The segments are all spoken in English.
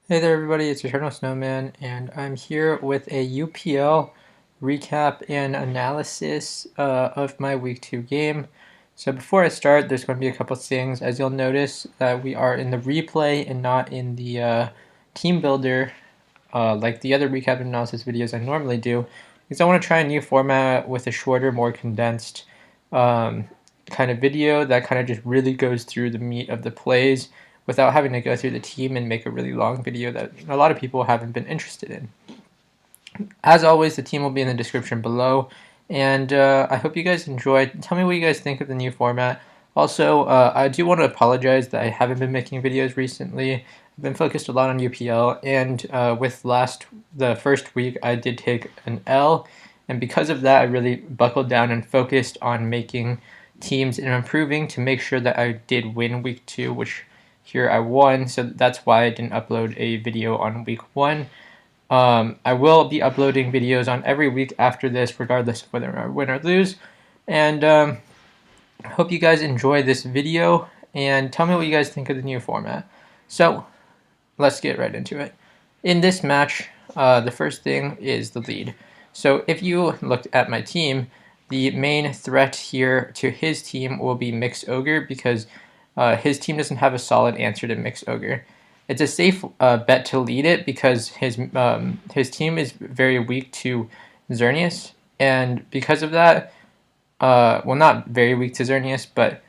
Hey there everybody, it's Eternal Snowman, and I'm here with a UPL recap and analysis of my Week 2 game. So before I start, there's going to be a couple things. As you'll notice, that we are in the replay and not in the team builder like the other recap and analysis videos I normally do, because I want to try a new format with a shorter, more condensed kind of video that kind of just really goes through the meat of the plays without having to go through the team and make a really long video that a lot of people haven't been interested in. As always, the team will be in the description below, and I hope you guys enjoy. Tell me what you guys think of the new format. Also, I do want to apologize that I haven't been making videos recently. I've been focused a lot on UPL, and with the first week, I did take an L, and because of that, I really buckled down and focused on making teams and improving to make sure that I did win week 2, which here I won, so that's why I didn't upload a video on week 1. I will be uploading videos on every week after this, regardless of whether I win or lose. And I hope you guys enjoy this video, and tell me what you guys think of the new format. So, let's get right into it. In this match, the first thing is the lead. So if you looked at my team, the main threat here to his team will be Mix Ogre, because his team doesn't have a solid answer to Mix Ogre. It's a safe bet to lead it because his team is very weak to Xerneas, and because of that, well, not very weak to Xerneas, but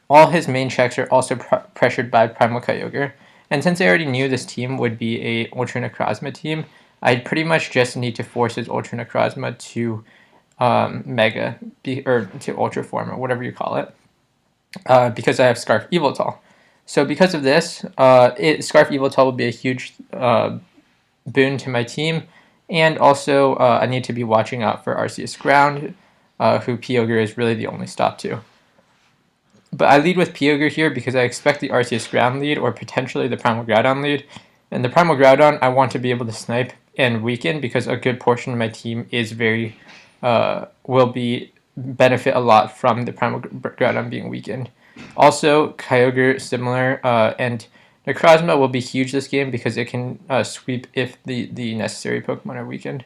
all his main checks are also pressured by Primal Kyogre. And since I already knew this team would be a Ultra Necrozma team, I'd pretty much just need to force his Ultra Necrozma to Mega, or to Ultra Form, or whatever you call it. Because I have Scarf Yveltal. So because of this, Scarf Yveltal will be a huge boon to my team, and also I need to be watching out for Arceus Ground, who Kyogre is really the only stop to. But I lead with Kyogre here because I expect the Arceus Ground lead, or potentially the Primal Groudon lead. And the Primal Groudon I want to be able to snipe and weaken, because a good portion of my team is will benefit a lot from the Primal Groudon being weakened. Also, Kyogre similar, and Necrozma will be huge this game because it can sweep if the necessary Pokemon are weakened.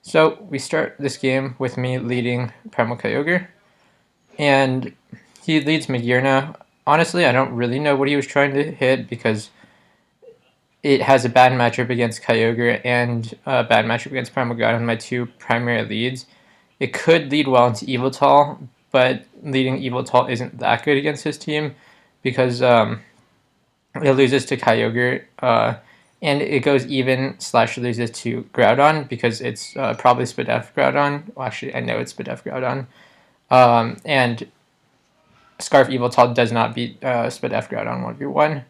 So we start this game with me leading Primal Kyogre, and he leads Magearna. Honestly, I don't really know what he was trying to hit because it has a bad matchup against Kyogre and a bad matchup against Primal Groudon, my two primary leads. It could lead well into Yveltal, but leading Yveltal isn't that good against his team because it loses to Kyogre, and it goes even/loses to Groudon because it's probably Spadef Groudon. Well, actually, I know it's Spadef Groudon. And Scarf Yveltal does not beat Spadef Groudon 1v1.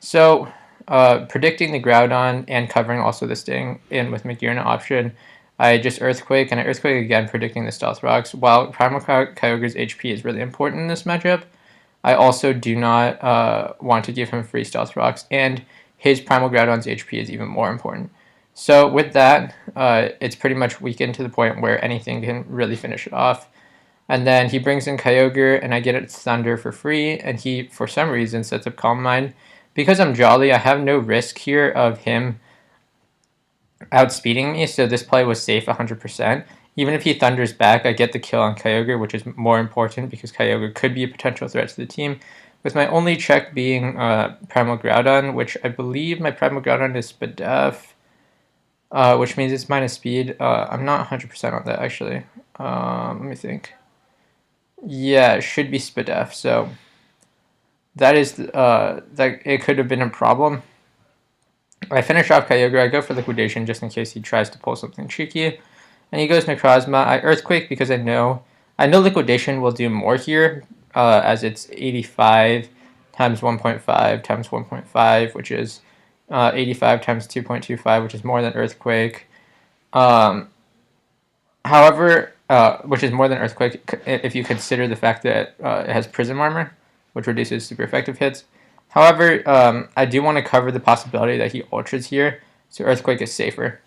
So, predicting the Groudon and covering also the Sting in with Magearna option, I just Earthquake, and I Earthquake again, predicting the Stealth Rocks. While Primal Kyogre's HP is really important in this matchup, I also do not want to give him free Stealth Rocks, and his Primal Groudon's HP is even more important. So with that, it's pretty much weakened to the point where anything can really finish it off. And then he brings in Kyogre, and I get its Thunder for free, and he, for some reason, sets up Calm Mind. Because I'm Jolly, I have no risk here of him outspeeding me, so this play was safe 100%. Even if he thunders back, I get the kill on Kyogre, which is more important because Kyogre could be a potential threat to the team, with my only check being Primal Groudon, which I believe my Primal Groudon is Spadef, which means it's minus speed. I'm not 100% on that, actually. Let me think. Yeah, it should be Spadef, so that is, that it could have been a problem. I finish off Kyogre, I go for Liquidation just in case he tries to pull something cheeky. And he goes Necrozma. I Earthquake because I know Liquidation will do more here, as it's 85 times 1.5 times 1.5, which is 85 times 2.25, which is more than Earthquake. However, which is more than Earthquake if you consider the fact that it has Prism Armor, which reduces super effective hits. However, I do want to cover the possibility that he ultras here, so Earthquake is safer.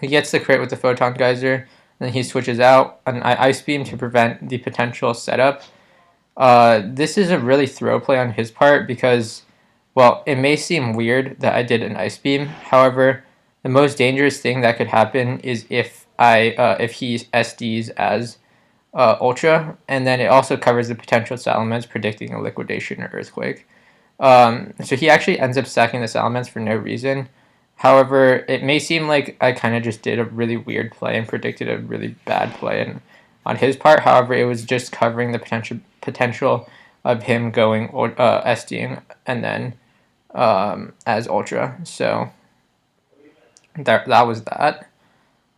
He gets the crit with the Photon Geyser, then he switches out, and I Ice Beam to prevent the potential setup. This is a really throw play on his part because well, it may seem weird that I did an Ice Beam. However, the most dangerous thing that could happen is if he SDs as Ultra, and then it also covers the potential Salamence, predicting a Liquidation or Earthquake. So he actually ends up stacking the Salamence for no reason. However, it may seem like I kind of just did a really weird play and predicted a really bad play on his part. However, it was just covering the potential of him going SDing and then as Ultra. So that was that.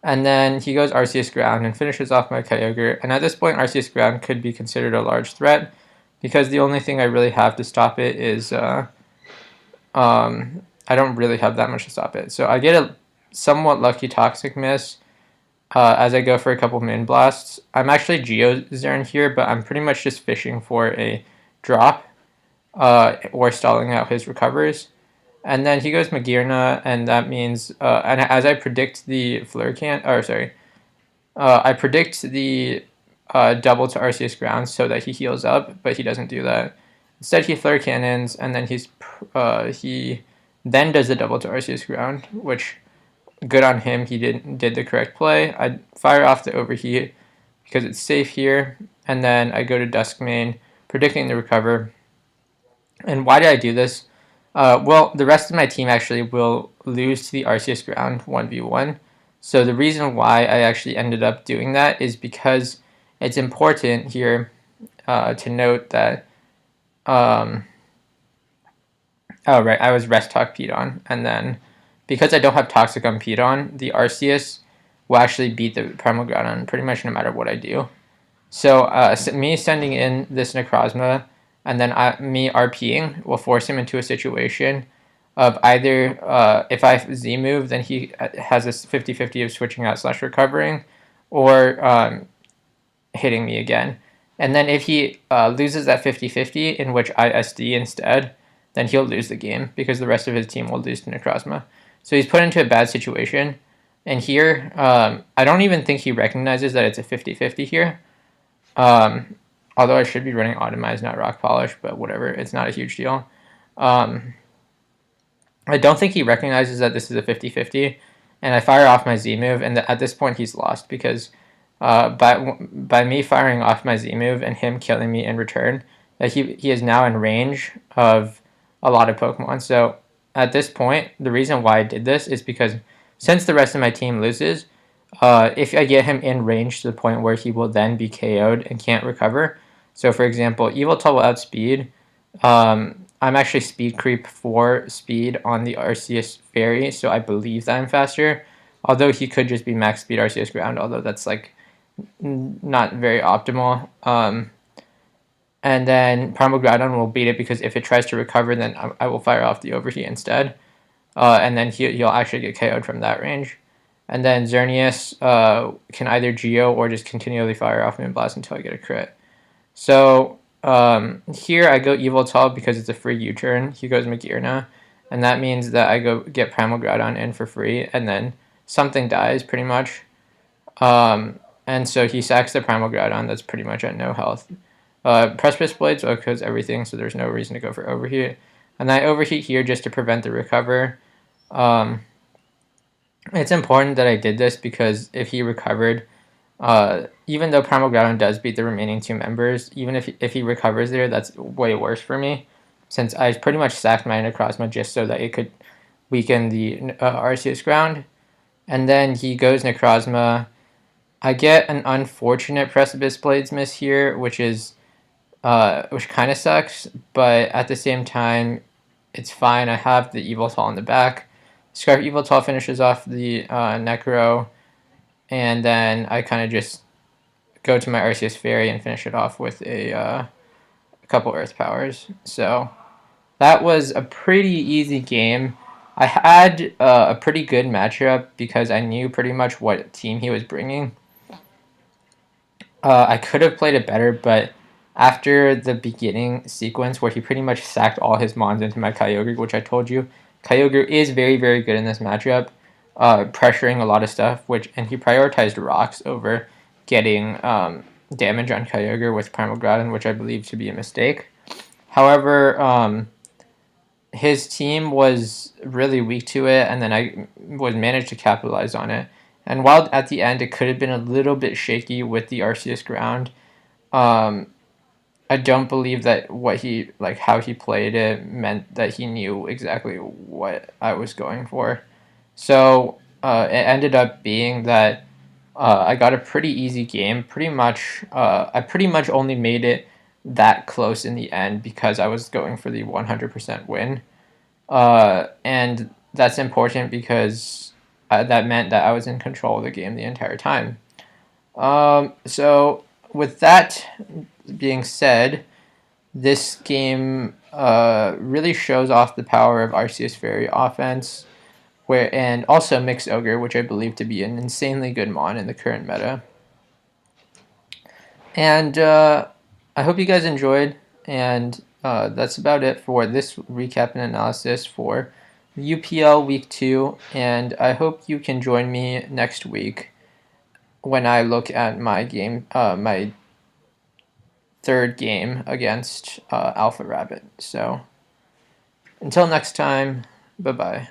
And then he goes Arceus Ground and finishes off my Kyogre. And at this point, Arceus Ground could be considered a large threat because the only thing I really have to stop it is I don't really have that much to stop it. So I get a somewhat lucky Toxic Miss as I go for a couple Moonblasts. I'm actually Geozern here, but I'm pretty much just fishing for a drop or stalling out his recovers. And then he goes Magearna, and that means, and as I predict the I predict the double to Arceus Ground so that he heals up, but he doesn't do that. Instead, he Flare Cannons, and then he then does the double to Arceus Ground, which, good on him, he did the correct play. I fire off the Overheat because it's safe here, and then I go to Dusk-Mane, predicting the recover. And why did I do this? Well, the rest of my team actually will lose to the Arceus Ground 1v1. So the reason why I actually ended up doing that is because it's important here to note that I was Rest Talk Pedon, and then because I don't have Toxic on Pedon, the Arceus will actually beat the Primal Groudon pretty much no matter what I do. So me sending in this Necrozma and then me RPing will force him into a situation of either if I Z move, then he has this 50-50 of switching out / recovering, or hitting me again. And then if he loses that 50-50, in which I SD instead, then he'll lose the game because the rest of his team will lose to Necrozma. So he's put into a bad situation. And here, I don't even think he recognizes that it's a 50-50 here. Although I should be running Automized, not Rock Polish, but whatever, it's not a huge deal. I don't think he recognizes that this is a 50-50, and I fire off my Z move, and at this point he's lost because by me firing off my Z move and him killing me in return, that he is now in range of a lot of Pokemon. So at this point, the reason why I did this is because since the rest of my team loses, if I get him in range to the point where he will then be KO'd and can't recover. So for example, Yveltal will outspeed. I'm actually speed creep 4 speed on the Arceus-Fairy, so I believe that I'm faster. Although he could just be max speed Arceus Ground, although that's like not very optimal. And then Primal Groudon will beat it because if it tries to recover, then I will fire off the Overheat instead. And then he'll actually get KO'd from that range. And then Xerneas can either Geo or just continually fire off Moonblast until I get a crit. So here I go Yveltal because it's a free U-turn. He goes Magearna, and that means that I go get Primal Groudon in for free, and then something dies pretty much. And so he sacks the Primal Groudon that's pretty much at no health. Precipice Blades OHKOs everything, so there's no reason to go for Overheat. And I Overheat here just to prevent the recover. It's important that I did this because if he recovered, even though Primal Groudon does beat the remaining 2 members, even if he recovers there, that's way worse for me, since I pretty much sacked my Necrozma just so that it could weaken the Arceus Ground. And then he goes Necrozma. I get an unfortunate Precipice Blades miss here, which kind of sucks, but at the same time, it's fine. I have the Yveltal in the back. Scarf Yveltal finishes off the Necro, and then I kind of just go to my Arceus-Fairy and finish it off with a couple Earth Powers. So that was a pretty easy game. I had a pretty good matchup because I knew pretty much what team he was bringing. I could have played it better, but after the beginning sequence where he pretty much sacked all his Mons into my Kyogre, which I told you, Kyogre is very, very good in this matchup, pressuring a lot of stuff, and he prioritized rocks over getting damage on Kyogre with Primal Groudon, which I believe to be a mistake. However, his team was really weak to it, and then I was managed to capitalize on it. And while at the end it could have been a little bit shaky with the Arceus ground, um, I don't believe that how he played it meant that he knew exactly what I was going for. So it ended up being that I got a pretty easy game. I pretty much only made it that close in the end because I was going for the 100% win. And that's important because that meant that I was in control of the game the entire time. So with that being said, this game really shows off the power of Arceus-Fairy offense, and also Mixed Ogre, which I believe to be an insanely good mon in the current meta. And I hope you guys enjoyed, and that's about it for this recap and analysis for UPL Week 2, and I hope you can join me next week when I look at my game, my third game against Alpha Rabbit. So until next time, bye-bye.